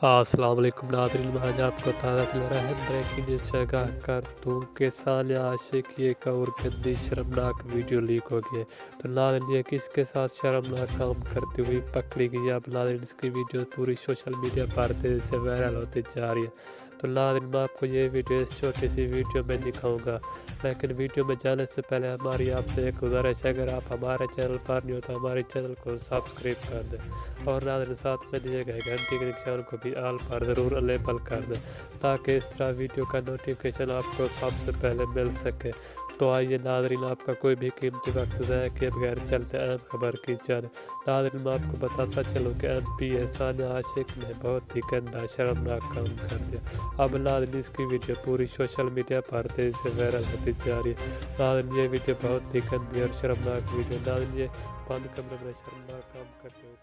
السلام علیکم ناظرین، میں آج آپ کو تازہ دل رہا ہے بریکنگ نیوز آگاہ کر دوں کہ ثانیہ عاشق کی ایک اور گندی شرمناک ویڈیو لیک ہو گئی ہے۔ تو ناظرین، یہ کس کے ساتھ شرمناک کام کرتی ہوئی پکڑی گئی ہے؟ اب ناظرین، اس کی ویڈیو پوری سوشل میڈیا پر تیزی سے وائرل ہوتی جا رہی ہے۔ تو ناظرین، میں آپ کو یہ ویڈیو اس چھوٹی سی ویڈیو میں دکھاؤں گا، لیکن ویڈیو میں جانے سے پہلے ہماری آپ سے ایک گزارش ہے، اگر آپ ہمارے چینل پر نہیں ہو تو ہمارے چینل کو سبسکرائب کر دیں، اور ناظرین ساتھ میں دیے گئے گھنٹی کے نشان کو بھی آل پر ضرور انیبل کر دیں، تاکہ اس طرح ویڈیو کا نوٹیفیکیشن آپ کو سب سے پہلے مل سکے۔ تو آئیے ناظرین، آپ کا کوئی بھی قیمتی وقت ضائع کیے بغیر چلتے اہم خبر کی جانب۔ ناظرین، میں آپ کو بتاتا چلوں کہ NBA ثانیہ عاشق نے بہت ہی گندا شرمناک کام کر دیا۔ اب ناظرین، اس کی ویڈیو پوری سوشل میڈیا پر تیزی سے وائرل ہوتی جا رہی ہے۔ ناظرین، یہ ویڈیو بہت ہی گندی اور شرمناک ویڈیو۔ ناظرین، یہ بند کمرے میں شرمناک کام کرتے ہوئے